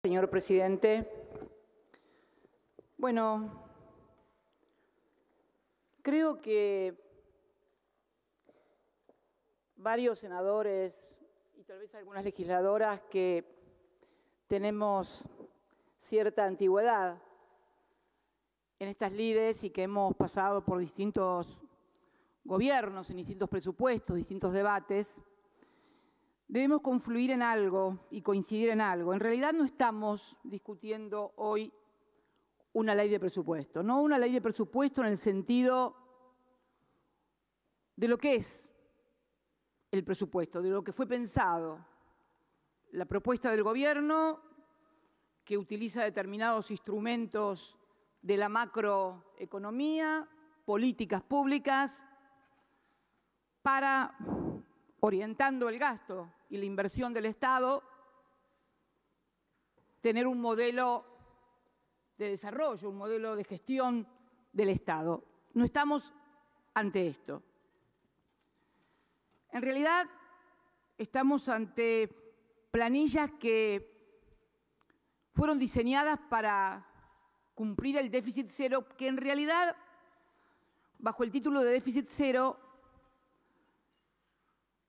Señor presidente, bueno, creo que varios senadores y tal vez algunas legisladoras que tenemos cierta antigüedad en estas lides y que hemos pasado por distintos gobiernos, en distintos presupuestos, distintos debates, debemos confluir en algo y coincidir en algo. En realidad no estamos discutiendo hoy una ley de presupuesto, no una ley de presupuesto en el sentido de lo que es el presupuesto, de lo que fue pensado, la propuesta del gobierno que utiliza determinados instrumentos de la macroeconomía, políticas públicas, para, orientando el gasto y la inversión del Estado, tener un modelo de desarrollo, un modelo de gestión del Estado. No estamos ante esto. En realidad, estamos ante planillas que fueron diseñadas para cumplir el déficit cero, que en realidad, bajo el título de déficit cero,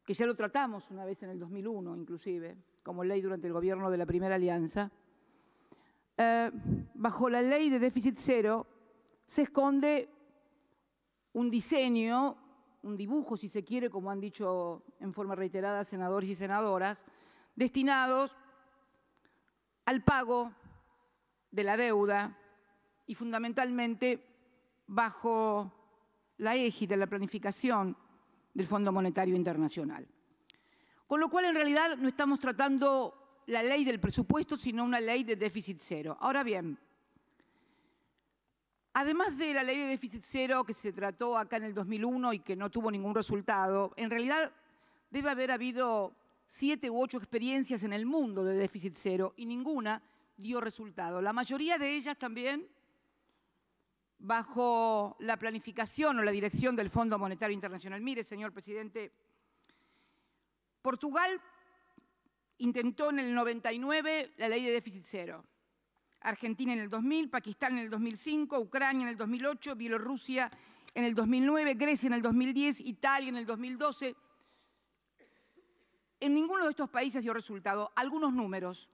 que ya lo tratamos una vez en el 2001, inclusive, como ley durante el gobierno de la Primera Alianza, bajo la ley de déficit cero se esconde un diseño, un dibujo, si se quiere, como han dicho en forma reiterada senadores y senadoras, destinados al pago de la deuda y fundamentalmente bajo la égida de la planificación del Fondo Monetario Internacional. Con lo cual, en realidad, no estamos tratando la ley del presupuesto, sino una ley de déficit cero. Ahora bien, además de la ley de déficit cero que se trató acá en el 2001 y que no tuvo ningún resultado, en realidad debe haber habido 7 u 8 experiencias en el mundo de déficit cero y ninguna dio resultado. La mayoría de ellas también bajo la planificación o la dirección del Fondo Monetario Internacional. Mire, señor presidente, Portugal intentó en el 99 la ley de déficit cero, Argentina en el 2000, Pakistán en el 2005, Ucrania en el 2008, Bielorrusia en el 2009, Grecia en el 2010, Italia en el 2012. En ninguno de estos países dio resultado. Algunos números.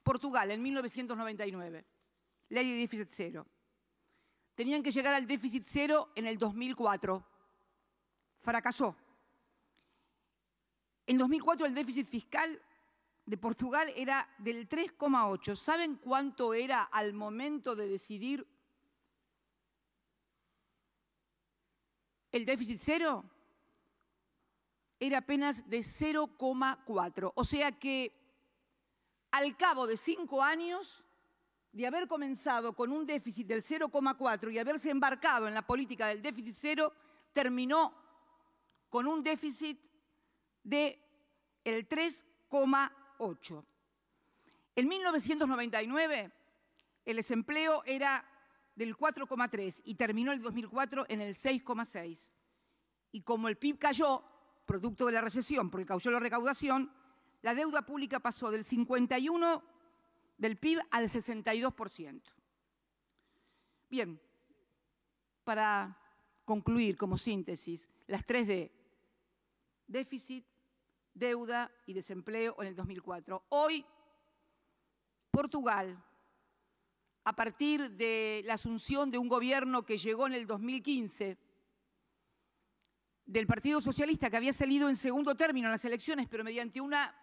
Portugal en 1999, ley de déficit cero. Tenían que llegar al déficit cero en el 2004. Fracasó. En 2004 el déficit fiscal de Portugal era del 3,8. ¿Saben cuánto era al momento de decidir el déficit cero? Era apenas de 0,4. O sea que al cabo de 5 años de haber comenzado con un déficit del 0,4 y haberse embarcado en la política del déficit cero, terminó con un déficit del 3,8. En 1999 el desempleo era del 4,3 y terminó el 2004 en el 6,6. Y como el PIB cayó, producto de la recesión, porque cayó la recaudación, la deuda pública pasó del 51% del PIB al 62%. Bien, para concluir como síntesis, las 3D, déficit, deuda y desempleo en el 2004. Hoy, Portugal, a partir de la asunción de un gobierno que llegó en el 2015, del Partido Socialista, que había salido en segundo término en las elecciones, pero mediante una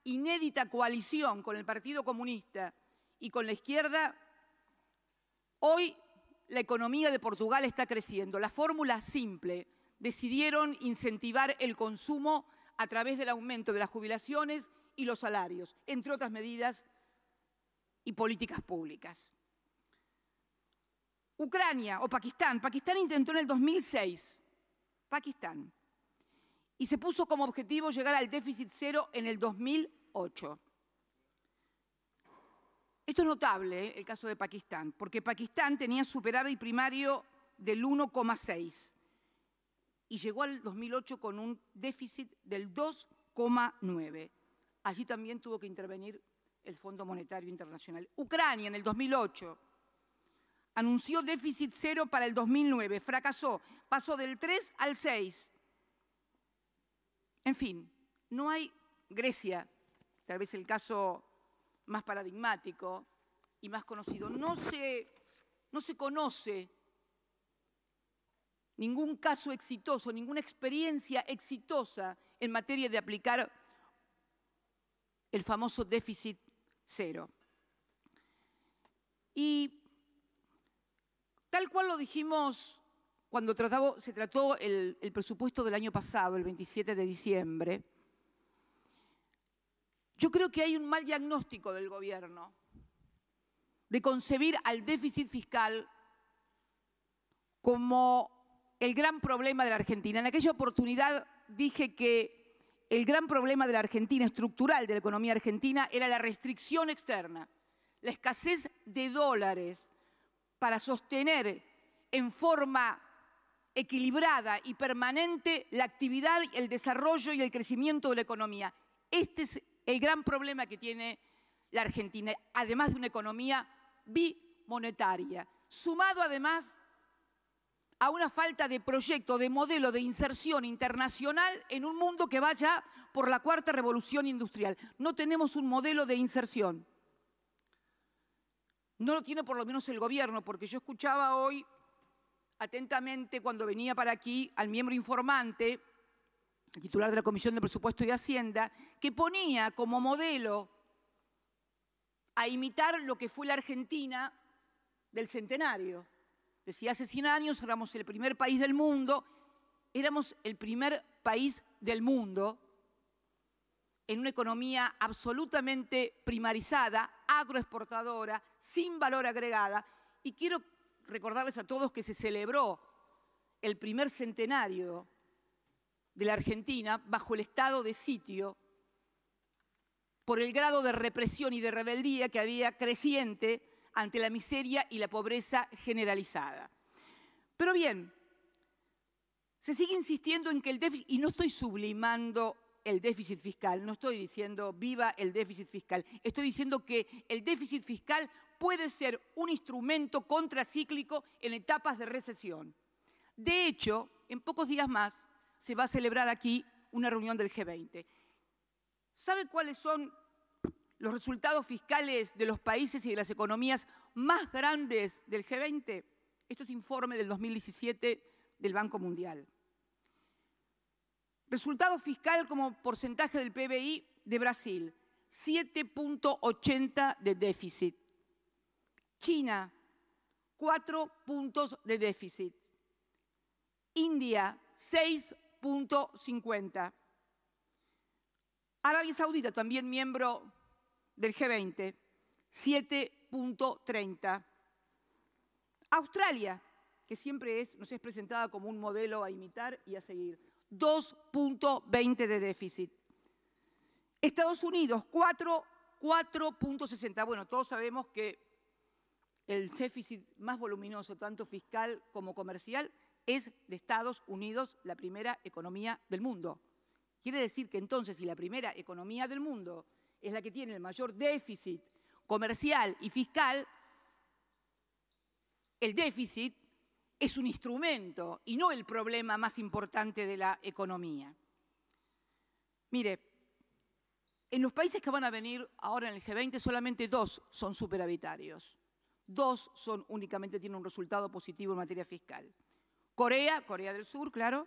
inédita coalición con el Partido Comunista y con la izquierda, hoy la economía de Portugal está creciendo. La fórmula simple: decidieron incentivar el consumo a través del aumento de las jubilaciones y los salarios, entre otras medidas y políticas públicas. Ucrania o Pakistán. Pakistán intentó en el 2006. Pakistán. Y se puso como objetivo llegar al déficit cero en el 2008. Esto es notable, el caso de Pakistán, porque Pakistán tenía superávit primario del 1,6 y llegó al 2008 con un déficit del 2,9. allí también tuvo que intervenir el Fondo Monetario Internacional. Ucrania, en el 2008, anunció déficit cero para el 2009, fracasó, pasó del 3 al 6. En fin, no hay Grecia, tal vez el caso más paradigmático y más conocido. No se conoce ningún caso exitoso, ninguna experiencia exitosa en materia de aplicar el famoso déficit cero. Y tal cual lo dijimos cuando se trató el presupuesto del año pasado, el 27 de diciembre, yo creo que hay un mal diagnóstico del gobierno de concebir al déficit fiscal como el gran problema de la Argentina. En aquella oportunidad dije que el gran problema de la Argentina, estructural de la economía argentina, era la restricción externa, la escasez de dólares para sostener en forma equilibrada y permanente la actividad, el desarrollo y el crecimiento de la economía. Este es el gran problema que tiene la Argentina, además de una economía bimonetaria, sumado además a una falta de proyecto, de modelo de inserción internacional en un mundo que vaya por la cuarta revolución industrial. No tenemos un modelo de inserción. No lo tiene por lo menos el gobierno, porque yo escuchaba hoy atentamente cuando venía para aquí al miembro informante, el titular de la Comisión de Presupuesto y Hacienda, que ponía como modelo a imitar lo que fue la Argentina del centenario. Decía, hace 100 años éramos el primer país del mundo, éramos el primer país del mundo en una economía absolutamente primarizada, agroexportadora, sin valor agregada. Y quiero recordarles a todos que se celebró el primer centenario de la Argentina bajo el estado de sitio por el grado de represión y de rebeldía que había creciente ante la miseria y la pobreza generalizada. Pero bien, se sigue insistiendo en que el déficit, y no estoy sublimando el déficit fiscal, no estoy diciendo viva el déficit fiscal, estoy diciendo que el déficit fiscal puede ser un instrumento contracíclico en etapas de recesión. De hecho, en pocos días más se va a celebrar aquí una reunión del G20. ¿Sabe cuáles son los resultados fiscales de los países y de las economías más grandes del G20? Esto es informe del 2017 del Banco Mundial. Resultado fiscal como porcentaje del PBI de Brasil, 7.80 de déficit. China, 4 puntos de déficit. India, 6.50. Arabia Saudita, también miembro del G20, 7.30. Australia, que siempre nos es presentada como un modelo a imitar y a seguir, 2.20 de déficit. Estados Unidos, 4.60. Bueno, todos sabemos que el déficit más voluminoso, tanto fiscal como comercial, es de Estados Unidos, la primera economía del mundo. Quiere decir que entonces, si la primera economía del mundo es la que tiene el mayor déficit comercial y fiscal, el déficit es un instrumento y no el problema más importante de la economía. Mire, en los países que van a venir ahora en el G20, solamente 2 son superavitarios. 2 únicamente tienen un resultado positivo en materia fiscal. Corea del Sur, claro,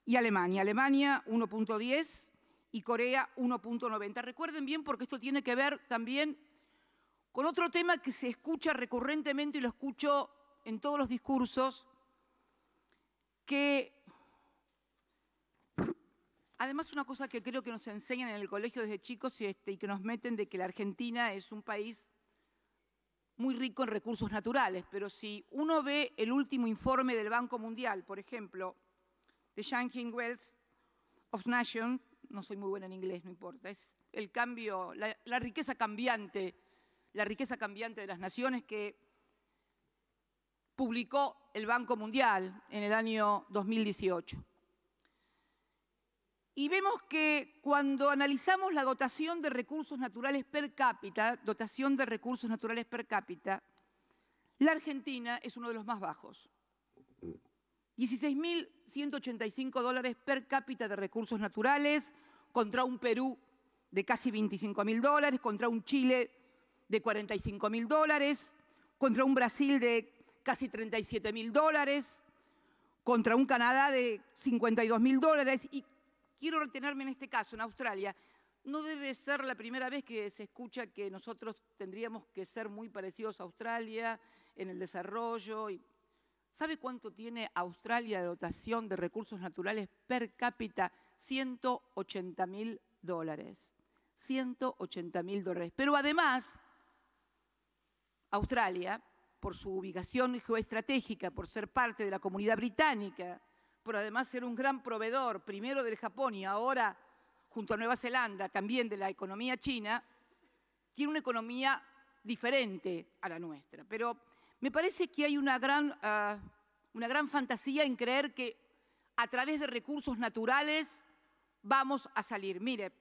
y Alemania. Alemania 1.10 y Corea 1.90. Recuerden bien porque esto tiene que ver también con otro tema que se escucha recurrentemente y lo escucho en todos los discursos, que además una cosa que creo que nos enseñan en el colegio desde chicos y que nos meten de que la Argentina es un país muy rico en recursos naturales, pero si uno ve el último informe del Banco Mundial, por ejemplo, de Shrinking Wealth of Nations, no soy muy buena en inglés, no importa, es el cambio, la riqueza cambiante de las naciones que publicó el Banco Mundial en el año 2018. Y vemos que cuando analizamos la dotación de recursos naturales per cápita, la Argentina es uno de los más bajos. 16.185 dólares per cápita de recursos naturales contra un Perú de casi 25.000 dólares, contra un Chile de 45.000 dólares, contra un Brasil de casi 37.000 dólares, contra un Canadá de 52.000 dólares. Y quiero retenerme en este caso, en Australia. No debe ser la primera vez que se escucha que nosotros tendríamos que ser muy parecidos a Australia en el desarrollo. ¿Sabe cuánto tiene Australia de dotación de recursos naturales per cápita? 180.000 dólares. 180.000 dólares. Pero además, Australia, por su ubicación geoestratégica, por ser parte de la Comunidad Británica, por además ser un gran proveedor, primero del Japón y ahora, junto a Nueva Zelanda, también de la economía china, tiene una economía diferente a la nuestra. Pero me parece que hay una gran fantasía en creer que a través de recursos naturales vamos a salir. Mire,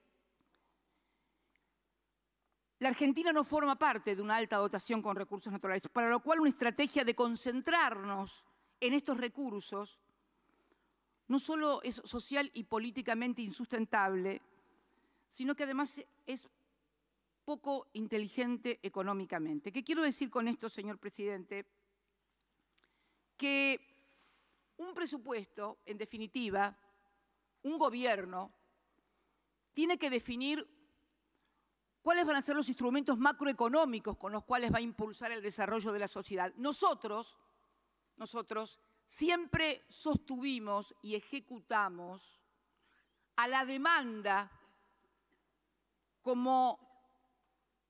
la Argentina no forma parte de una alta dotación con recursos naturales, para lo cual una estrategia de concentrarnos en estos recursos no solo es social y políticamente insustentable, sino que además es poco inteligente económicamente. ¿Qué quiero decir con esto, señor presidente? Que un presupuesto, en definitiva, un gobierno, tiene que definir cuáles van a ser los instrumentos macroeconómicos con los cuales va a impulsar el desarrollo de la sociedad. Nosotros siempre sostuvimos y ejecutamos a la demanda como,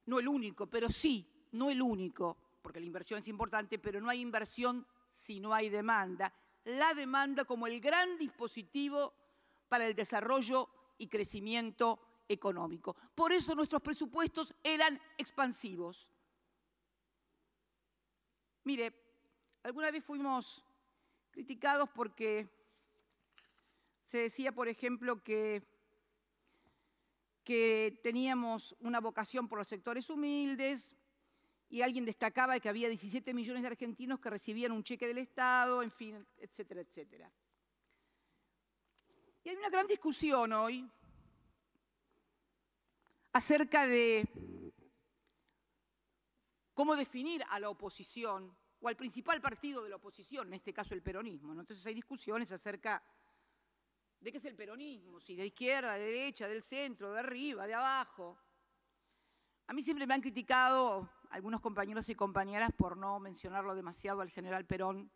no el único, pero sí, no el único, porque la inversión es importante, pero no hay inversión si no hay demanda. La demanda como el gran dispositivo para el desarrollo y crecimiento económico. Por eso nuestros presupuestos eran expansivos. Mire, alguna vez fuimos criticados porque se decía, por ejemplo, que teníamos una vocación por los sectores humildes y alguien destacaba que había 17 millones de argentinos que recibían un cheque del Estado, en fin, etcétera, etcétera. Y hay una gran discusión hoy acerca de cómo definir a la oposición o al principal partido de la oposición, en este caso el peronismo, ¿no? Entonces hay discusiones acerca de qué es el peronismo, si de izquierda, de derecha, del centro, de arriba, de abajo. A mí siempre me han criticado algunos compañeros y compañeras por no mencionarlo demasiado al general Perón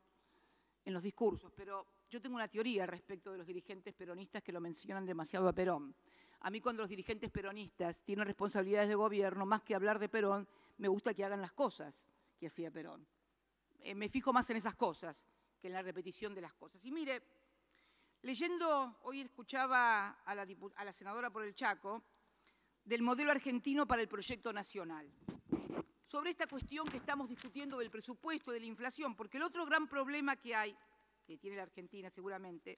en los discursos, pero yo tengo una teoría respecto de los dirigentes peronistas que lo mencionan demasiado a Perón. A mí cuando los dirigentes peronistas tienen responsabilidades de gobierno, más que hablar de Perón, me gusta que hagan las cosas que hacía Perón. Me fijo más en esas cosas que en la repetición de las cosas. Y mire, leyendo, hoy escuchaba a la senadora por el Chaco, del modelo argentino para el proyecto nacional, sobre esta cuestión que estamos discutiendo del presupuesto, de la inflación, porque el otro gran problema que hay, que tiene la Argentina seguramente,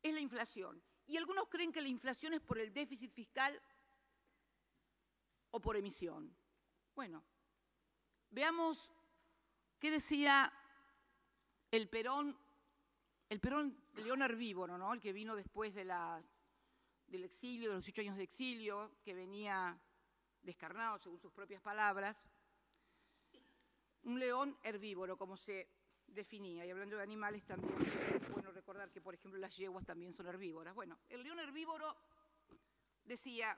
es la inflación. Y algunos creen que la inflación es por el déficit fiscal o por emisión. Bueno, veamos qué decía el Perón León herbívoro, ¿no? El que vino después del exilio, de los 8 años de exilio, que venía descarnado, según sus propias palabras. Un león herbívoro, como se definía. Y hablando de animales también, es bueno recordar que, por ejemplo, las yeguas también son herbívoras. Bueno, el león herbívoro decía: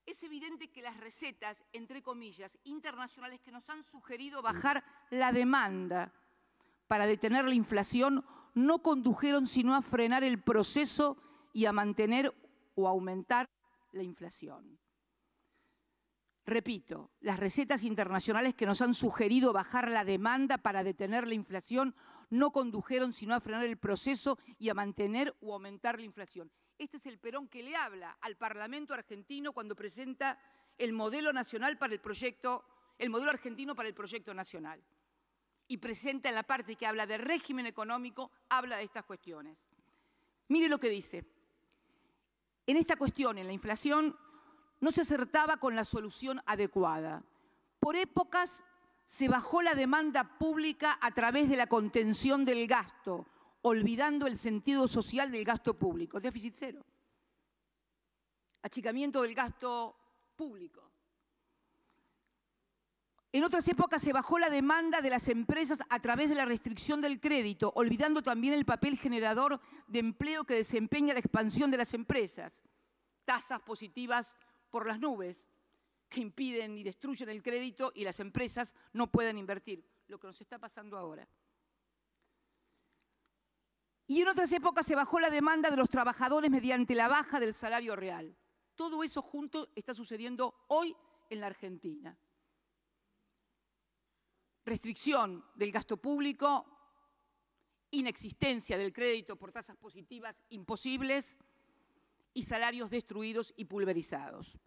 es evidente que las recetas, entre comillas, internacionales que nos han sugerido bajar la demanda para detener la inflación no condujeron sino a frenar el proceso y a mantener o aumentar la inflación. Repito, las recetas internacionales que nos han sugerido bajar la demanda para detener la inflación no condujeron sino a frenar el proceso y a mantener o aumentar la inflación. Este es el Perón que le habla al Parlamento argentino cuando presenta el modelo nacional para el proyecto, el modelo argentino para el proyecto nacional. Y presenta en la parte que habla de régimen económico, habla de estas cuestiones. Mire lo que dice: en esta cuestión, en la inflación, no se acertaba con la solución adecuada. Por épocas se bajó la demanda pública a través de la contención del gasto, olvidando el sentido social del gasto público. Déficit cero. Achicamiento del gasto público. En otras épocas se bajó la demanda de las empresas a través de la restricción del crédito, olvidando también el papel generador de empleo que desempeña la expansión de las empresas. Tasas positivas por las nubes que impiden y destruyen el crédito y las empresas no pueden invertir, lo que nos está pasando ahora. Y en otras épocas se bajó la demanda de los trabajadores mediante la baja del salario real. Todo eso junto está sucediendo hoy en la Argentina. Restricción del gasto público, inexistencia del crédito por tasas positivas imposibles y salarios destruidos y pulverizados.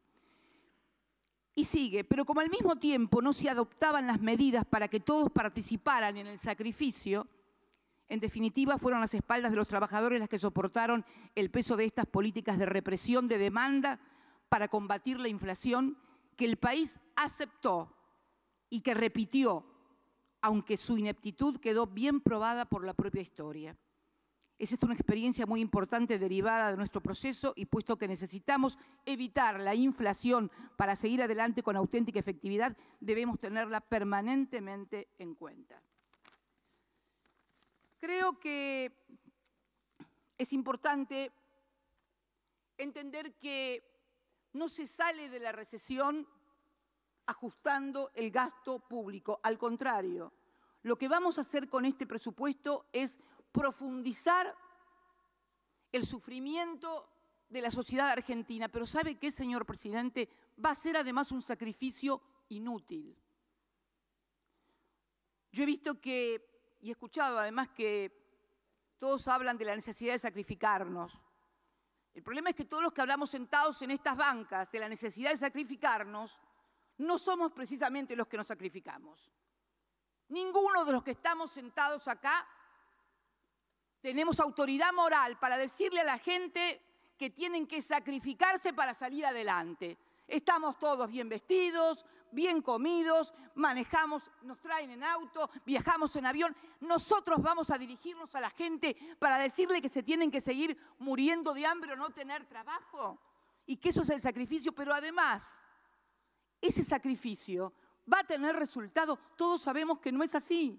Y sigue, pero como al mismo tiempo no se adoptaban las medidas para que todos participaran en el sacrificio, en definitiva fueron las espaldas de los trabajadores las que soportaron el peso de estas políticas de represión de demanda para combatir la inflación que el país aceptó y que repitió, aunque su ineptitud quedó bien probada por la propia historia. Es esta una experiencia muy importante derivada de nuestro proceso y puesto que necesitamos evitar la inflación para seguir adelante con auténtica efectividad, debemos tenerla permanentemente en cuenta. Creo que es importante entender que no se sale de la recesión ajustando el gasto público. Al contrario, lo que vamos a hacer con este presupuesto es profundizar el sufrimiento de la sociedad argentina. Pero ¿sabe qué, señor presidente? Va a ser además un sacrificio inútil. Yo he visto que, y he escuchado además que todos hablan de la necesidad de sacrificarnos. El problema es que todos los que hablamos sentados en estas bancas de la necesidad de sacrificarnos, no somos precisamente los que nos sacrificamos. Ninguno de los que estamos sentados acá tenemos autoridad moral para decirle a la gente que tienen que sacrificarse para salir adelante. Estamos todos bien vestidos, bien comidos, manejamos, nos traen en auto, viajamos en avión. Nosotros vamos a dirigirnos a la gente para decirle que se tienen que seguir muriendo de hambre o no tener trabajo y que eso es el sacrificio, pero además ese sacrificio va a tener resultado. Todos sabemos que no es así.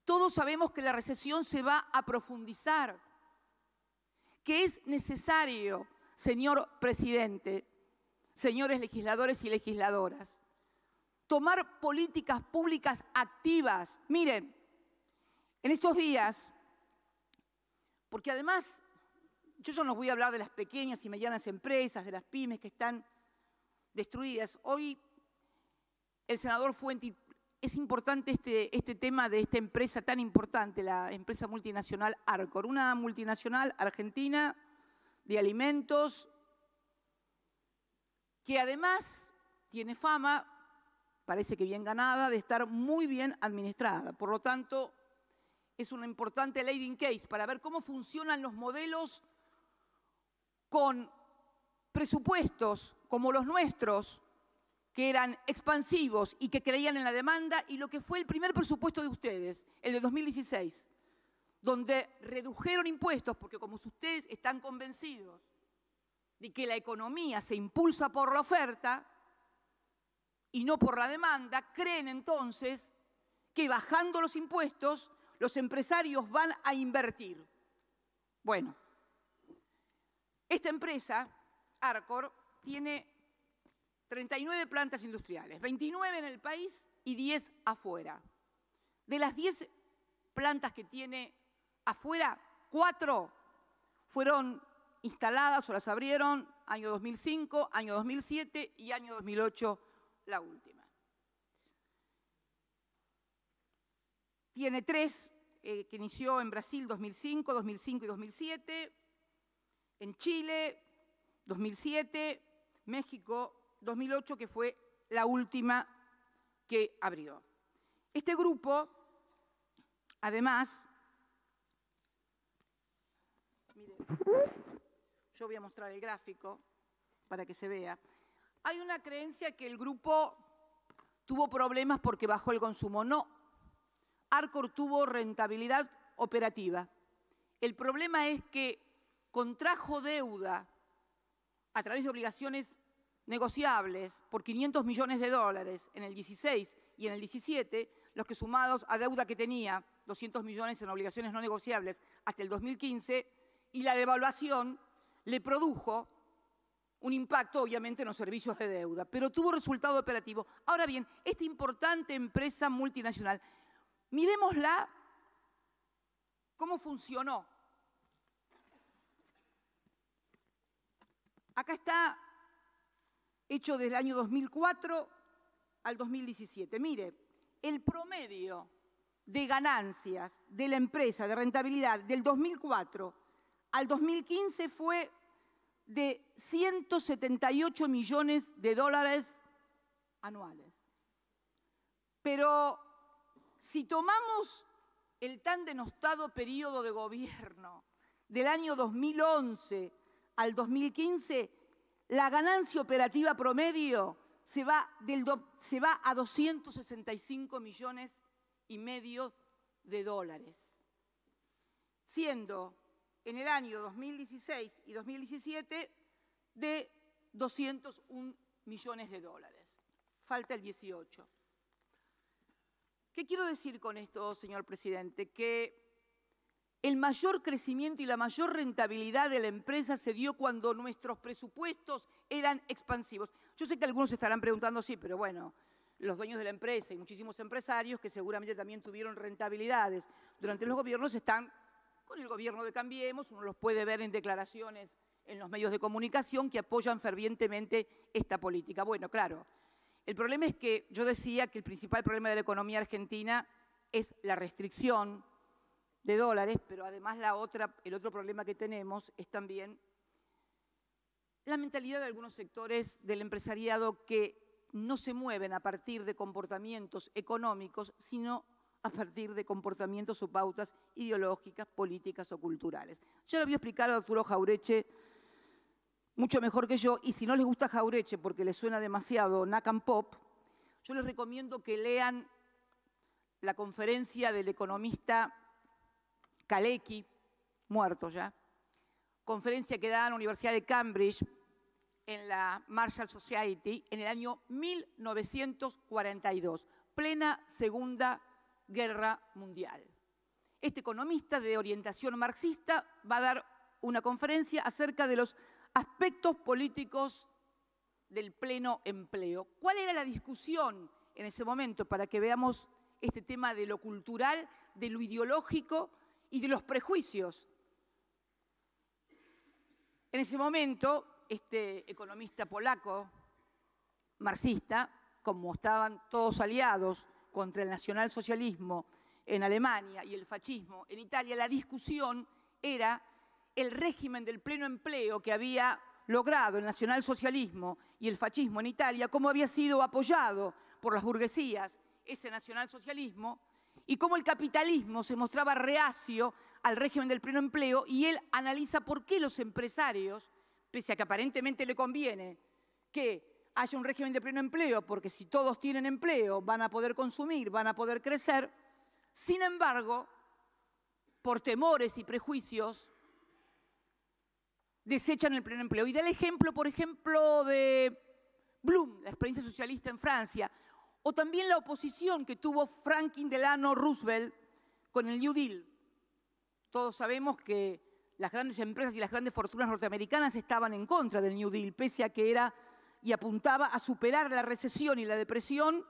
Todos sabemos que la recesión se va a profundizar, que es necesario, señor presidente, señores legisladores y legisladoras, tomar políticas públicas activas. Miren, en estos días, porque además yo ya no voy a hablar de las pequeñas y medianas empresas, de las pymes que están destruidas. Hoy el senador Fuenti, es importante este tema de esta empresa tan importante, la empresa multinacional Arcor, una multinacional argentina de alimentos que además tiene fama, parece que bien ganada, de estar muy bien administrada. Por lo tanto, es una importante leading case para ver cómo funcionan los modelos con presupuestos como los nuestros, que eran expansivos y que creían en la demanda, y lo que fue el primer presupuesto de ustedes, el de 2016, donde redujeron impuestos, porque como ustedes están convencidos de que la economía se impulsa por la oferta y no por la demanda, creen entonces que bajando los impuestos los empresarios van a invertir. Bueno, esta empresa, Arcor, tiene 39 plantas industriales, 29 en el país y 10 afuera. De las 10 plantas que tiene afuera, 4 fueron instaladas o las abrieron año 2005, año 2007 y año 2008 la última. Tiene 3 que inició en Brasil 2005 y 2007, en Chile 2007, México 2008, que fue la última que abrió. Este grupo, además, mire, yo voy a mostrar el gráfico para que se vea. Hay una creencia que el grupo tuvo problemas porque bajó el consumo. No, Arcor tuvo rentabilidad operativa. El problema es que contrajo deuda a través de obligaciones negociables por 500 millones de dólares en el 16 y en el 17, los que sumados a deuda que tenía, 200 millones en obligaciones no negociables hasta el 2015, y la devaluación le produjo un impacto, obviamente, en los servicios de deuda, pero tuvo resultado operativo. Ahora bien, esta importante empresa multinacional, miremosla cómo funcionó. Acá está hecho desde el año 2004 al 2017. Mire, el promedio de ganancias de la empresa, de rentabilidad, del 2004 al 2015 fue de 178 millones de dólares anuales. Pero si tomamos el tan denostado periodo de gobierno del año 2011 al 2015, la ganancia operativa promedio se va a 265 millones y medio de dólares, siendo en el año 2016 y 2017 de 201 millones de dólares. Falta el 18. ¿Qué quiero decir con esto, señor presidente? Que el mayor crecimiento y la mayor rentabilidad de la empresa se dio cuando nuestros presupuestos eran expansivos. Yo sé que algunos se estarán preguntando, sí, pero bueno, los dueños de la empresa y muchísimos empresarios que seguramente también tuvieron rentabilidades durante los gobiernos están con el gobierno de Cambiemos, uno los puede ver en declaraciones en los medios de comunicación que apoyan fervientemente esta política. Bueno, claro, el problema es que yo decía que el principal problema de la economía argentina es la restricción de dólares, pero además el otro problema que tenemos es también la mentalidad de algunos sectores del empresariado que no se mueven a partir de comportamientos económicos, sino a partir de comportamientos o pautas ideológicas, políticas o culturales. Yo le voy a explicar a Arturo Jauretche mucho mejor que yo, y si no les gusta Jauretche porque les suena demasiado Nakam Pop, yo les recomiendo que lean la conferencia del economista Kalecki, muerto ya, conferencia que da en la Universidad de Cambridge en la Marshall Society en el año 1942, plena Segunda Guerra Mundial. Este economista de orientación marxista va a dar una conferencia acerca de los aspectos políticos del pleno empleo. ¿Cuál era la discusión en ese momento? Para que veamos este tema de lo cultural, de lo ideológico y de los prejuicios. En ese momento, este economista polaco, marxista, como estaban todos aliados contra el nacionalsocialismo en Alemania y el fascismo en Italia, la discusión era el régimen del pleno empleo que había logrado el nacionalsocialismo y el fascismo en Italia, cómo había sido apoyado por las burguesías ese nacionalsocialismo y cómo el capitalismo se mostraba reacio al régimen del pleno empleo, y él analiza por qué los empresarios, pese a que aparentemente le conviene que haya un régimen de pleno empleo, porque si todos tienen empleo van a poder consumir, van a poder crecer, sin embargo, por temores y prejuicios, desechan el pleno empleo. Y da el ejemplo, por ejemplo, de Blum, la experiencia socialista en Francia, o también la oposición que tuvo Franklin Delano Roosevelt con el New Deal. Todos sabemos que las grandes empresas y las grandes fortunas norteamericanas estaban en contra del New Deal, pese a que era y apuntaba a superar la recesión y la depresión,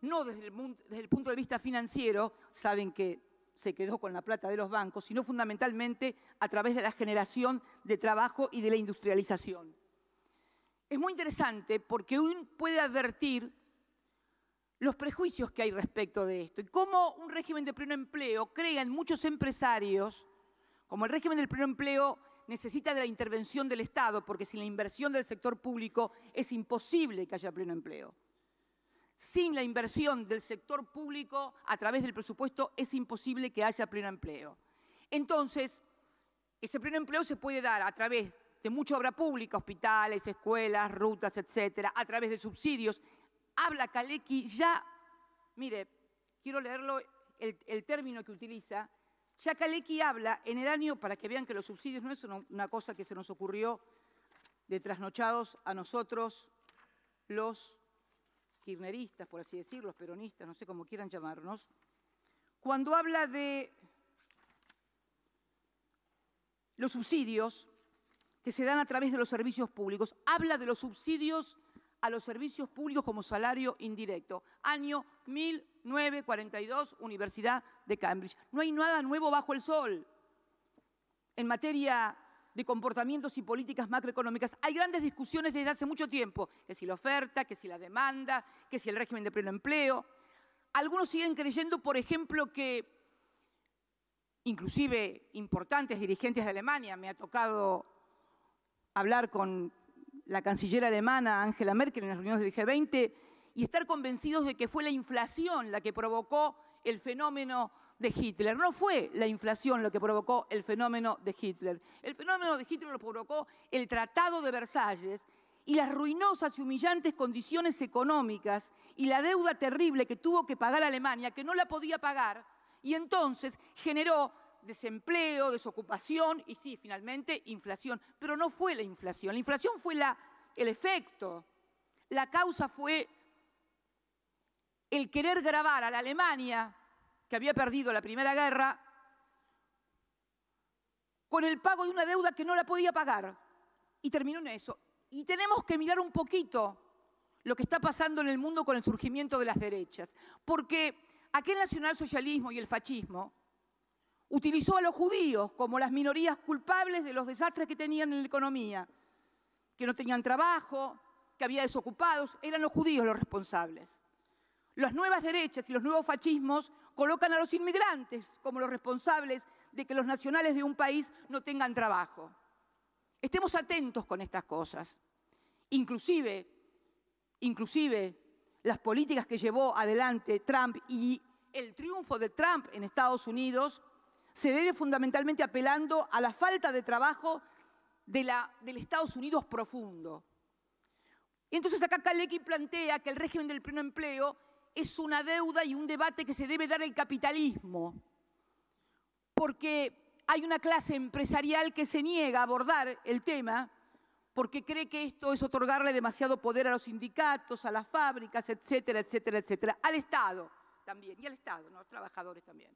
no desde el punto de vista financiero, saben que se quedó con la plata de los bancos, sino fundamentalmente a través de la generación de trabajo y de la industrialización. Es muy interesante porque uno puede advertir los prejuicios que hay respecto de esto y cómo un régimen de pleno empleo crea en muchos empresarios, como el régimen del pleno empleo necesita de la intervención del Estado, porque sin la inversión del sector público es imposible que haya pleno empleo. Sin la inversión del sector público a través del presupuesto es imposible que haya pleno empleo. Entonces, ese pleno empleo se puede dar a través de mucha obra pública, hospitales, escuelas, rutas, etcétera, a través de subsidios. Habla Kalecki ya, mire, quiero leerlo el término que utiliza. Ya Kalecki habla en el año, para que vean que los subsidios no es una cosa que se nos ocurrió de trasnochados a nosotros, los kirchneristas, por así decirlo, los peronistas, no sé cómo quieran llamarnos, cuando habla de los subsidios que se dan a través de los servicios públicos, habla de los subsidios a los servicios públicos como salario indirecto. Año 1942, Universidad de Cambridge. No hay nada nuevo bajo el sol en materia de comportamientos y políticas macroeconómicas. Hay grandes discusiones desde hace mucho tiempo, que si la oferta, que si la demanda, que si el régimen de pleno empleo. Algunos siguen creyendo, por ejemplo, que inclusive importantes dirigentes de Alemania, me ha tocado hablar con la canciller alemana Angela Merkel en las reuniones del G20 y estar convencidos de que fue la inflación la que provocó el fenómeno de Hitler. No fue la inflación lo que provocó el fenómeno de Hitler. El fenómeno de Hitler lo provocó el Tratado de Versalles y las ruinosas y humillantes condiciones económicas y la deuda terrible que tuvo que pagar Alemania, que no la podía pagar, y entonces generó desempleo, desocupación y sí, finalmente, inflación. Pero no fue la inflación. La inflación fue el efecto. La causa fue el querer gravar a la Alemania, que había perdido la Primera Guerra, con el pago de una deuda que no la podía pagar. Y terminó en eso. Y tenemos que mirar un poquito lo que está pasando en el mundo con el surgimiento de las derechas. Porque aquel nacionalsocialismo y el fascismo utilizó a los judíos como las minorías culpables de los desastres que tenían en la economía, que no tenían trabajo, que había desocupados, eran los judíos los responsables. Las nuevas derechas y los nuevos fascismos colocan a los inmigrantes como los responsables de que los nacionales de un país no tengan trabajo. Estemos atentos con estas cosas. Inclusive las políticas que llevó adelante Trump y el triunfo de Trump en Estados Unidos se debe fundamentalmente apelando a la falta de trabajo del Estados Unidos profundo. Y entonces acá Kalecki plantea que el régimen del pleno empleo es una deuda y un debate que se debe dar al capitalismo, porque hay una clase empresarial que se niega a abordar el tema porque cree que esto es otorgarle demasiado poder a los sindicatos, a las fábricas, etcétera, etcétera, etcétera. Al Estado también, y al Estado, ¿no? A los trabajadores también.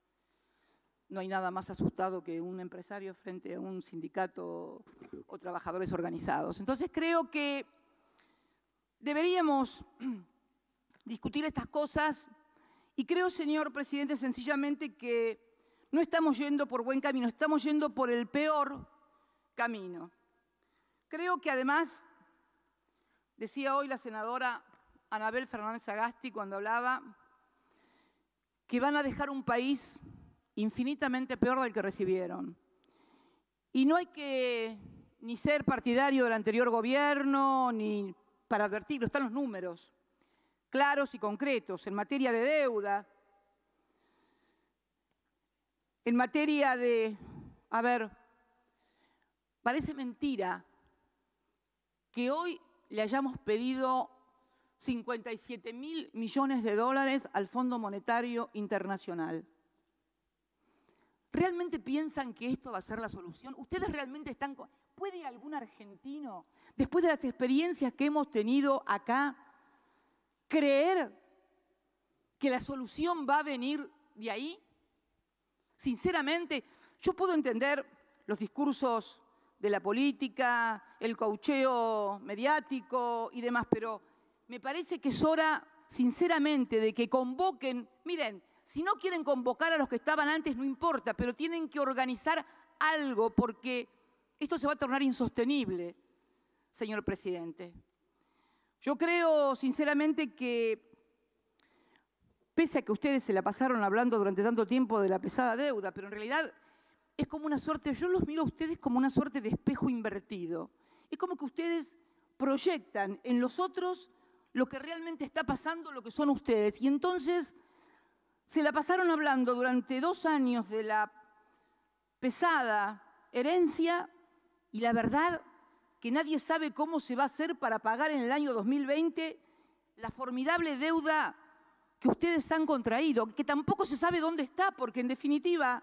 No hay nada más asustado que un empresario frente a un sindicato o trabajadores organizados. Entonces creo que deberíamos discutir estas cosas y creo, señor presidente, sencillamente que no estamos yendo por buen camino, estamos yendo por el peor camino. Creo que además, decía hoy la senadora Anabel Fernández Sagasti cuando hablaba, que van a dejar un país infinitamente peor del que recibieron. Y no hay que ni ser partidario del anterior gobierno, ni para advertirlo, están los números claros y concretos en materia de deuda, en materia de, parece mentira que hoy le hayamos pedido 57.000 millones de dólares al Fondo Monetario Internacional. ¿Realmente piensan que esto va a ser la solución? ¿Ustedes realmente están... ¿Puede algún argentino, después de las experiencias que hemos tenido acá, creer que la solución va a venir de ahí? Sinceramente, yo puedo entender los discursos de la política, el caucheo mediático y demás, pero me parece que es hora, sinceramente, de que convoquen... Miren, si no quieren convocar a los que estaban antes, no importa, pero tienen que organizar algo porque esto se va a tornar insostenible, señor presidente. Yo creo, sinceramente, que pese a que ustedes se la pasaron hablando durante tanto tiempo de la pesada deuda, pero en realidad es como una suerte, yo los miro a ustedes como una suerte de espejo invertido. Es como que ustedes proyectan en los otros lo que realmente está pasando, lo que son ustedes. Y entonces se la pasaron hablando durante 2 años de la pesada herencia y la verdad que nadie sabe cómo se va a hacer para pagar en el año 2020 la formidable deuda que ustedes han contraído, que tampoco se sabe dónde está, porque en definitiva,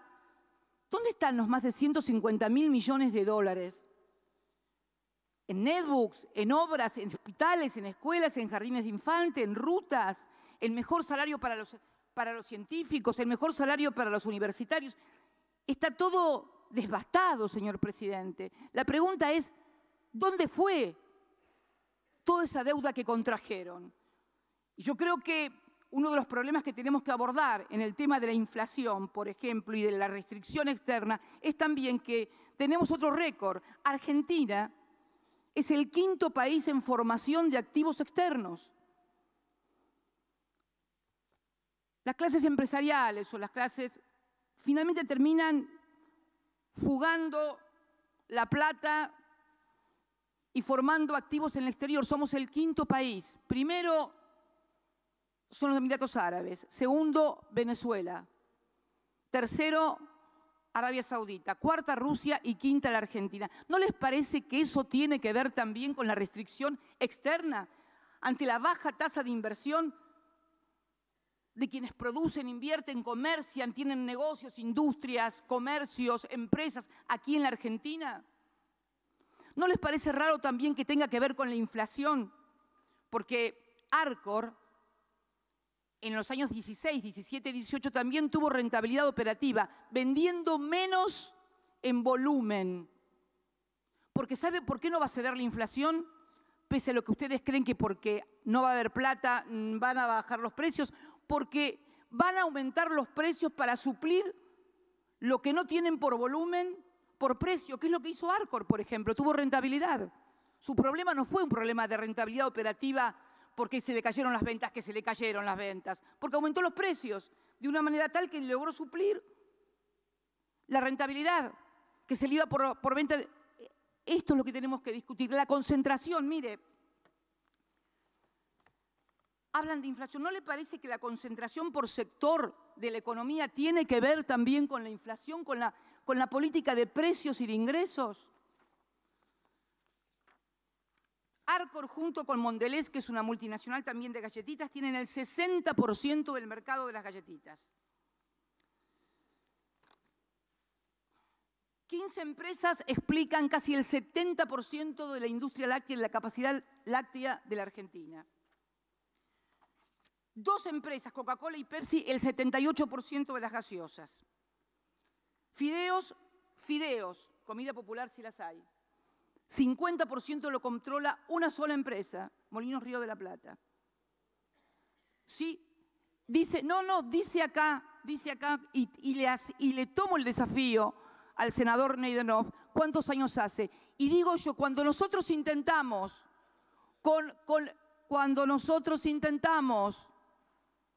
¿dónde están los más de 150.000 millones de dólares? En netbooks, en obras, en hospitales, en escuelas, en jardines de infantes, en rutas, el mejor salario para los científicos, el mejor salario para los universitarios. Está todo devastado, señor presidente. La pregunta es, ¿dónde fue toda esa deuda que contrajeron? Y yo creo que uno de los problemas que tenemos que abordar en el tema de la inflación, por ejemplo, y de la restricción externa, es también que tenemos otro récord. Argentina es el 5º país en formación de activos externos. Las clases empresariales o las clases finalmente terminan fugando la plata y formando activos en el exterior. Somos el 5º país. Primero son los Emiratos Árabes. Segundo, Venezuela. Tercero, Arabia Saudita. Cuarta, Rusia. Y quinta, la Argentina. ¿No les parece que eso tiene que ver también con la restricción externa? Ante la baja tasa de inversión de quienes producen, invierten, comercian, tienen negocios, industrias, comercios, empresas aquí en la Argentina. ¿No les parece raro también que tenga que ver con la inflación? Porque Arcor en los años 16, 17, 18 también tuvo rentabilidad operativa, vendiendo menos en volumen. Porque ¿sabe por qué no va a ceder la inflación? Pese a lo que ustedes creen que porque no va a haber plata van a bajar los precios, porque van a aumentar los precios para suplir lo que no tienen por volumen, por precio, que es lo que hizo Arcor, por ejemplo, tuvo rentabilidad. Su problema no fue un problema de rentabilidad operativa porque se le cayeron las ventas, que se le cayeron las ventas, porque aumentó los precios de una manera tal que logró suplir la rentabilidad que se le iba por venta. Esto es lo que tenemos que discutir. La concentración, mire, hablan de inflación. ¿No le parece que la concentración por sector de la economía tiene que ver también con la inflación, con la política de precios y de ingresos? Arcor, junto con Mondelez, que es una multinacional también de galletitas, tienen el 60% del mercado de las galletitas. 15 empresas explican casi el 70% de la industria láctea y la capacidad láctea de la Argentina. 2 empresas, Coca-Cola y Pepsi, el 78% de las gaseosas. Fideos, comida popular si las hay. 50% lo controla una sola empresa, Molinos Río de la Plata. Sí, dice acá, y le tomo el desafío al senador Neidenhoff, ¿cuántos años hace? Y digo yo, cuando nosotros intentamos,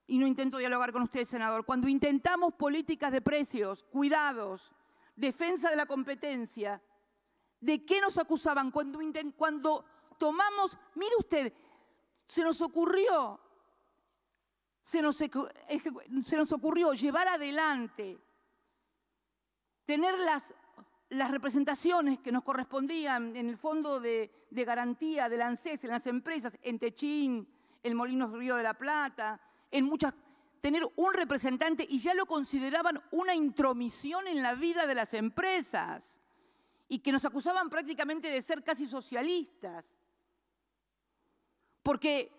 y no intento dialogar con usted, senador, cuando intentamos políticas de precios, cuidados, defensa de la competencia, ¿de qué nos acusaban? Cuando tomamos, mire usted, se nos ocurrió llevar adelante, tener las representaciones que nos correspondían en el Fondo de Garantía del ANSES, en las empresas, en Techín, en Molinos Río de la Plata, en muchas, tener un representante, y ya lo consideraban una intromisión en la vida de las empresas, y que nos acusaban prácticamente de ser casi socialistas, porque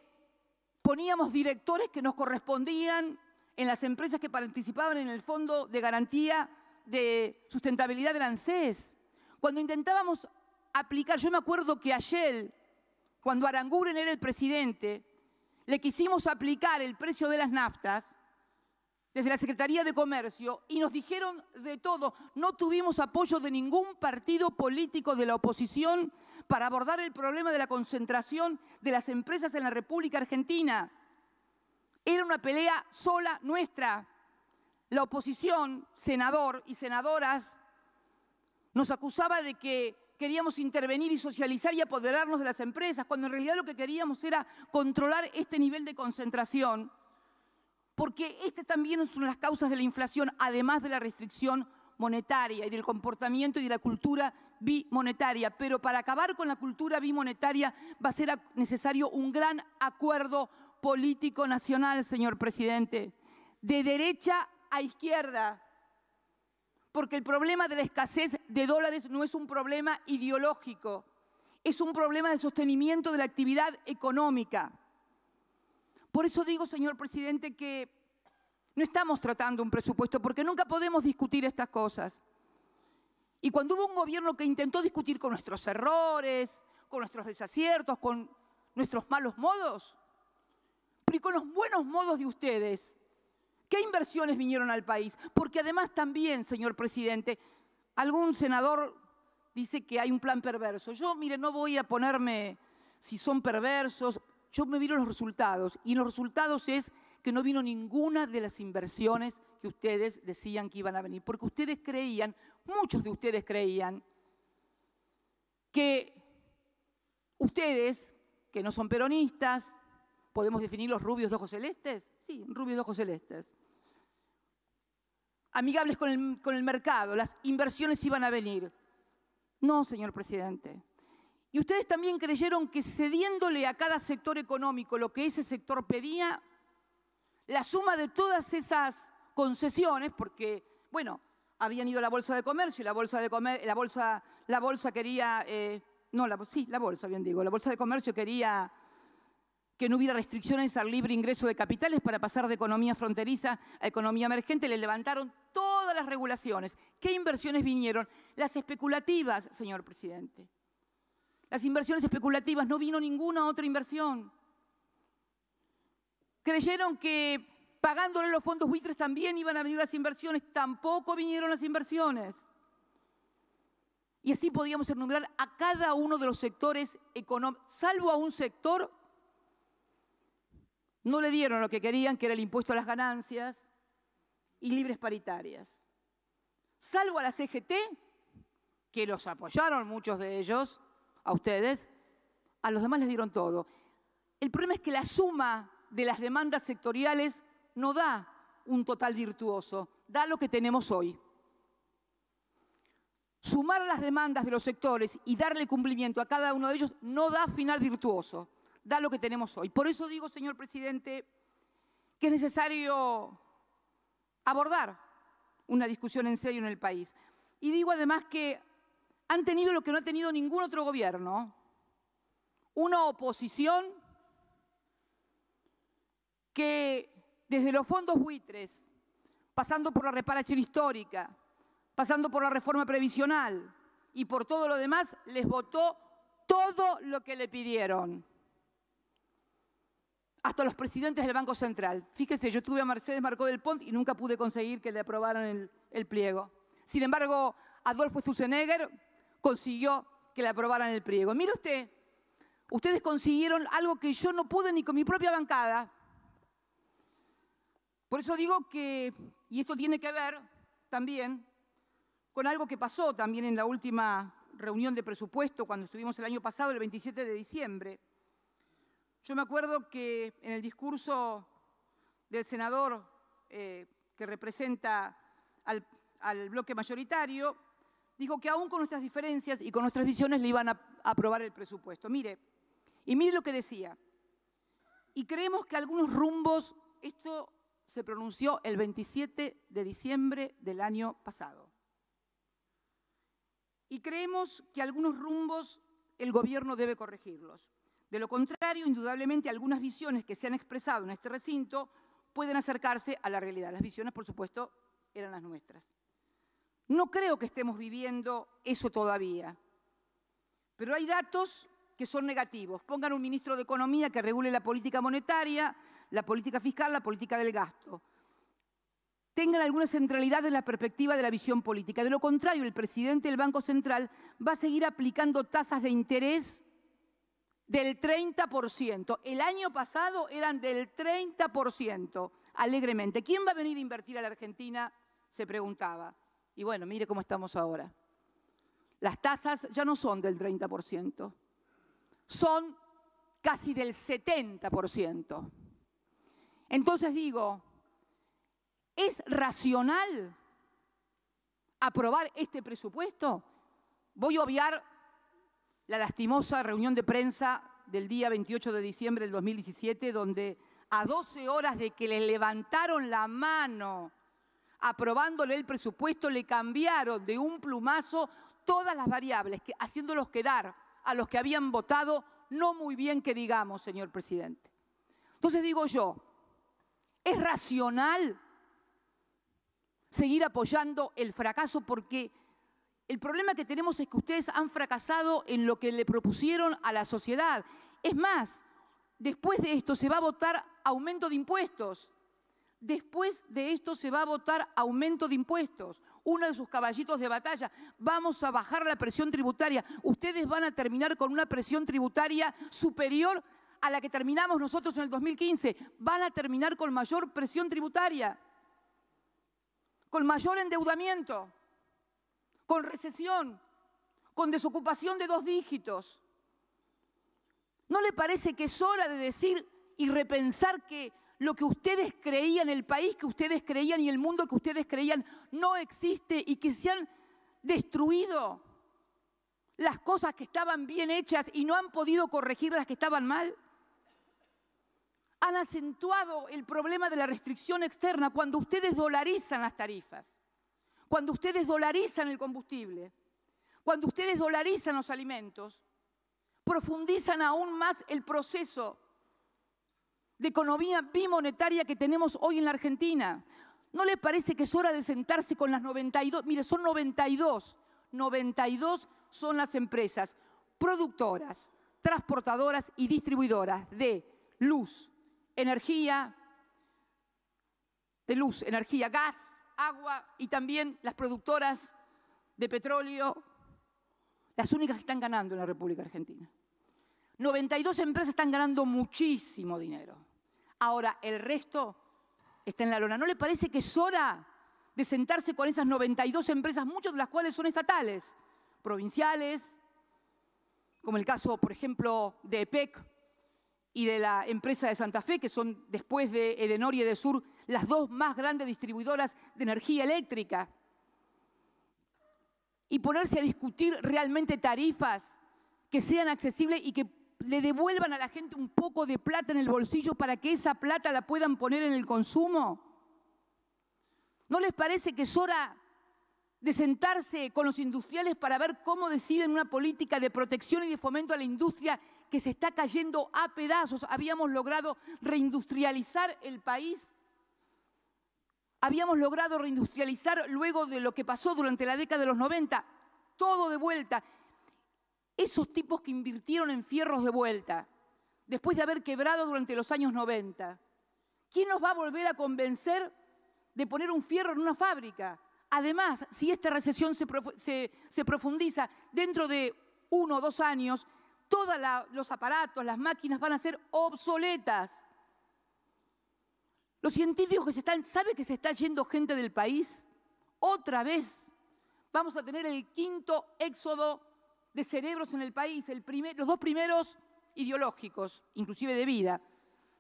poníamos directores que nos correspondían en las empresas que participaban en el Fondo de Garantía de Sustentabilidad del ANSES. Cuando intentábamos aplicar, yo me acuerdo que a Shell, cuando Aranguren era el presidente, le quisimos aplicar el precio de las naftas desde la Secretaría de Comercio y nos dijeron de todo. No tuvimos apoyo de ningún partido político de la oposición para abordar el problema de la concentración de las empresas en la República Argentina. Era una pelea sola nuestra. La oposición, senador y senadoras, nos acusaba de que queríamos intervenir y socializar y apoderarnos de las empresas, cuando en realidad lo que queríamos era controlar este nivel de concentración, porque estas también son las causas de la inflación, además de la restricción monetaria y del comportamiento y de la cultura bimonetaria, pero para acabar con la cultura bimonetaria va a ser necesario un gran acuerdo político nacional, señor presidente, de derecha a izquierda, porque el problema de la escasez de dólares no es un problema ideológico, es un problema de sostenimiento de la actividad económica. Por eso digo, señor presidente, que no estamos tratando un presupuesto, porque nunca podemos discutir estas cosas. Y cuando hubo un gobierno que intentó discutir con nuestros errores, con nuestros desaciertos, con nuestros malos modos, pero y con los buenos modos de ustedes, ¿qué inversiones vinieron al país? Porque además también, señor presidente, algún senador dice que hay un plan perverso. Yo, mire, no voy a ponerme si son perversos, yo me miro los resultados, y los resultados es que no vino ninguna de las inversiones que ustedes decían que iban a venir, porque ustedes creían, muchos de ustedes creían, que ustedes, que no son peronistas, ¿podemos definir los rubios de ojos celestes? Sí, rubios de ojos celestes. Amigables con el mercado, las inversiones iban a venir. No, señor presidente. Y ustedes también creyeron que cediéndole a cada sector económico lo que ese sector pedía, la suma de todas esas concesiones, porque, bueno, habían ido a la Bolsa de Comercio y la Bolsa de Comercio quería que no hubiera restricciones al libre ingreso de capitales para pasar de economía fronteriza a economía emergente, le levantaron todas las regulaciones. ¿Qué inversiones vinieron? Las especulativas, señor presidente. Las inversiones especulativas, no vino ninguna otra inversión. Creyeron que pagándole los fondos buitres también iban a venir las inversiones, tampoco vinieron las inversiones. Y así podíamos enumerar a cada uno de los sectores económicos, salvo a un sector, no le dieron lo que querían, que era el impuesto a las ganancias y libres paritarias. Salvo a la CGT, que los apoyaron muchos de ellos, a ustedes, a los demás les dieron todo. El problema es que la suma de las demandas sectoriales no da un total virtuoso, da lo que tenemos hoy. Sumar las demandas de los sectores y darle cumplimiento a cada uno de ellos no da final virtuoso, da lo que tenemos hoy. Por eso digo, señor presidente, que es necesario abordar una discusión en serio en el país. Y digo además que han tenido lo que no ha tenido ningún otro gobierno, una oposición que desde los fondos buitres, pasando por la reparación histórica, pasando por la reforma previsional y por todo lo demás, les votó todo lo que le pidieron. Hasta los presidentes del Banco Central. Fíjese, yo tuve a Mercedes Marcó del Pont y nunca pude conseguir que le aprobaran el pliego. Sin embargo, Adolfo Sturzenegger consiguió que le aprobaran el pliego. Mire usted, ustedes consiguieron algo que yo no pude ni con mi propia bancada. Por eso digo que, y esto tiene que ver también con algo que pasó también en la última reunión de presupuesto, cuando estuvimos el año pasado, el 27 de diciembre. Yo me acuerdo que en el discurso del senador que representa al bloque mayoritario, dijo que aún con nuestras diferencias y con nuestras visiones le iban a aprobar el presupuesto. Mire, y mire lo que decía. Y creemos que algunos rumbos, esto se pronunció el 27 de diciembre del año pasado. Y creemos que algunos rumbos el gobierno debe corregirlos. De lo contrario, indudablemente, algunas visiones que se han expresado en este recinto pueden acercarse a la realidad. Las visiones, por supuesto, eran las nuestras. No creo que estemos viviendo eso todavía, pero hay datos que son negativos. Pongan un ministro de Economía que regule la política monetaria, la política fiscal, la política del gasto. Tengan alguna centralidad en la perspectiva de la visión política. De lo contrario, el presidente del Banco Central va a seguir aplicando tasas de interés del 30%. El año pasado eran del 30%, alegremente. ¿Quién va a venir a invertir a la Argentina? Se preguntaba. Y bueno, mire cómo estamos ahora. Las tasas ya no son del 30%, son casi del 70%. Entonces digo, ¿es racional aprobar este presupuesto? Voy a obviar la lastimosa reunión de prensa del día 28 de diciembre del 2017, donde a 12 horas de que le levantaron la mano aprobándole el presupuesto, le cambiaron de un plumazo todas las variables, haciéndolos quedar a los que habían votado no muy bien que digamos, señor presidente. Entonces digo yo, ¿es racional seguir apoyando el fracaso? Porque el problema que tenemos es que ustedes han fracasado en lo que le propusieron a la sociedad. Es más, después de esto se va a votar aumento de impuestos. Después de esto se va a votar aumento de impuestos. Uno de sus caballitos de batalla. Vamos a bajar la presión tributaria. Ustedes van a terminar con una presión tributaria superior a la que terminamos nosotros en el 2015. Van a terminar con mayor presión tributaria, con mayor endeudamiento, con recesión, con desocupación de 2 dígitos. ¿No le parece que es hora de decir y repensar que lo que ustedes creían, el país que ustedes creían y el mundo que ustedes creían no existe y que se han destruido las cosas que estaban bien hechas y no han podido corregir las que estaban mal? Han acentuado el problema de la restricción externa cuando ustedes dolarizan las tarifas, cuando ustedes dolarizan el combustible, cuando ustedes dolarizan los alimentos, profundizan aún más el proceso de economía bimonetaria que tenemos hoy en la Argentina. ¿No le parece que es hora de sentarse con las 92? Mire, son 92 son las empresas productoras, transportadoras y distribuidoras de luz, energía, gas, agua y también las productoras de petróleo, las únicas que están ganando en la República Argentina. 92 empresas están ganando muchísimo dinero. Ahora, el resto está en la lona. ¿No le parece que es hora de sentarse con esas 92 empresas, muchas de las cuales son estatales, provinciales, como el caso, por ejemplo, de EPEC y de la empresa de Santa Fe, que son, después de Edenor y Edesur, las 2 más grandes distribuidoras de energía eléctrica? Y ponerse a discutir realmente tarifas que sean accesibles y que le devuelvan a la gente un poco de plata en el bolsillo para que esa plata la puedan poner en el consumo. ¿No les parece que es hora de sentarse con los industriales para ver cómo deciden una política de protección y de fomento a la industria que se está cayendo a pedazos? Habíamos logrado reindustrializar el país. Habíamos logrado reindustrializar luego de lo que pasó durante la década de los 90. Todo de vuelta. Esos tipos que invirtieron en fierros de vuelta, después de haber quebrado durante los años 90, ¿quién nos va a volver a convencer de poner un fierro en una fábrica? Además, si esta recesión se profundiza, dentro de 1 o 2 años, todos los aparatos, las máquinas van a ser obsoletas. Los científicos ¿sabe que se está yendo gente del país? Otra vez vamos a tener el 5º éxodo de cerebros en el país, los 2 primeros ideológicos, inclusive de vida,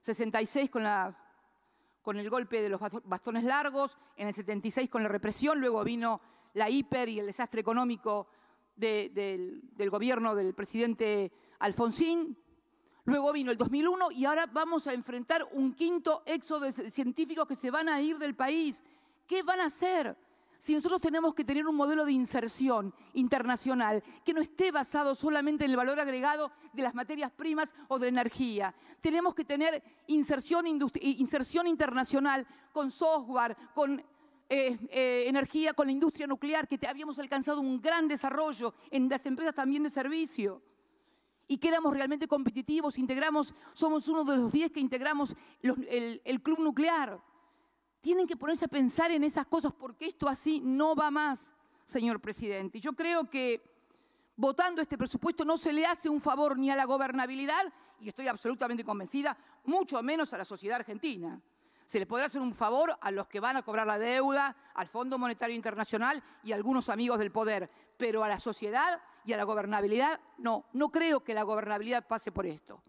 66 con el golpe de los bastones largos, en el 76 con la represión, luego vino la hiper y el desastre económico del gobierno del presidente Alfonsín, luego vino el 2001 y ahora vamos a enfrentar un 5º éxodo de científicos que se van a ir del país. ¿Qué van a hacer? Si nosotros tenemos que tener un modelo de inserción internacional que no esté basado solamente en el valor agregado de las materias primas o de la energía, tenemos que tener inserción internacional con software, con energía, con la industria nuclear, que habíamos alcanzado un gran desarrollo en las empresas también de servicio y que éramos realmente competitivos, somos uno de los 10 que integramos el club nuclear. Tienen que ponerse a pensar en esas cosas porque esto así no va más, señor presidente. Y yo creo que votando este presupuesto no se le hace un favor ni a la gobernabilidad, y estoy absolutamente convencida, mucho menos a la sociedad argentina. Se le podrá hacer un favor a los que van a cobrar la deuda, al Fondo Monetario Internacional y a algunos amigos del poder, pero a la sociedad y a la gobernabilidad no creo que la gobernabilidad pase por esto.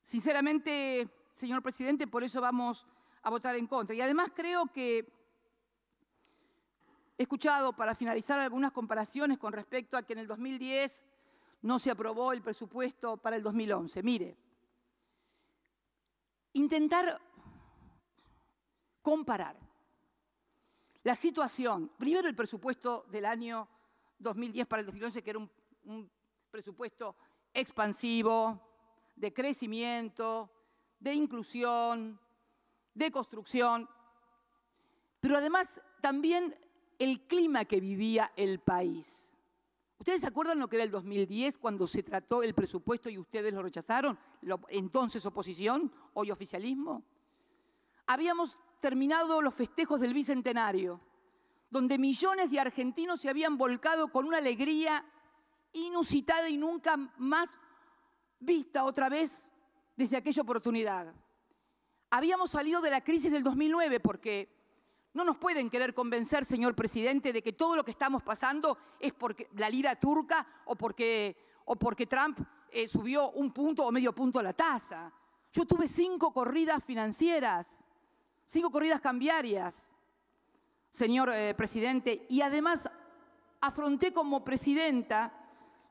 Sinceramente, señor presidente, por eso vamos a votar en contra. Y además creo que he escuchado, para finalizar, algunas comparaciones con respecto a que en el 2010 no se aprobó el presupuesto para el 2011. Mire, intentar comparar la situación, primero el presupuesto del año 2010 para el 2011, que era un presupuesto expansivo, de crecimiento, de inclusión, de construcción, pero además también el clima que vivía el país. ¿Ustedes se acuerdan lo que era el 2010 cuando se trató el presupuesto y ustedes lo rechazaron? Entonces oposición, hoy oficialismo. Habíamos terminado los festejos del Bicentenario, donde millones de argentinos se habían volcado con una alegría inusitada y nunca más vista otra vez desde aquella oportunidad. Habíamos salido de la crisis del 2009 porque no nos pueden querer convencer, señor presidente, de que todo lo que estamos pasando es porque la lira turca o porque Trump subió 1 punto o medio punto la tasa. Yo tuve 5 corridas financieras, 5 corridas cambiarias, señor presidente, y además afronté como presidenta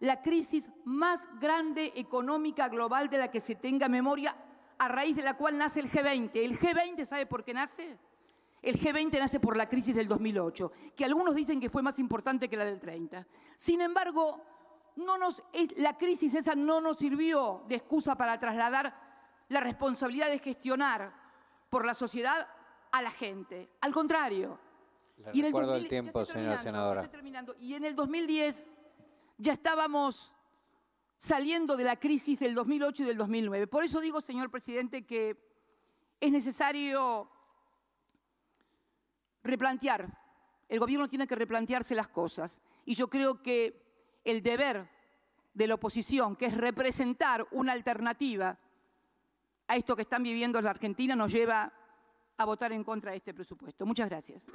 la crisis más grande económica global de la que se tenga memoria, a raíz de la cual nace el G20. ¿El G20 sabe por qué nace? El G20 nace por la crisis del 2008, que algunos dicen que fue más importante que la del 30. Sin embargo, la crisis esa no nos sirvió de excusa para trasladar la responsabilidad de gestionar por la sociedad a la gente. Al contrario. Le recuerdo el tiempo, señora senadora. Estoy terminando. Y en el 2010 ya estábamos saliendo de la crisis del 2008 y del 2009. Por eso digo, señor presidente, que es necesario replantear. El gobierno tiene que replantearse las cosas. Y yo creo que el deber de la oposición, que es representar una alternativa a esto que están viviendo en la Argentina, nos lleva a votar en contra de este presupuesto. Muchas gracias.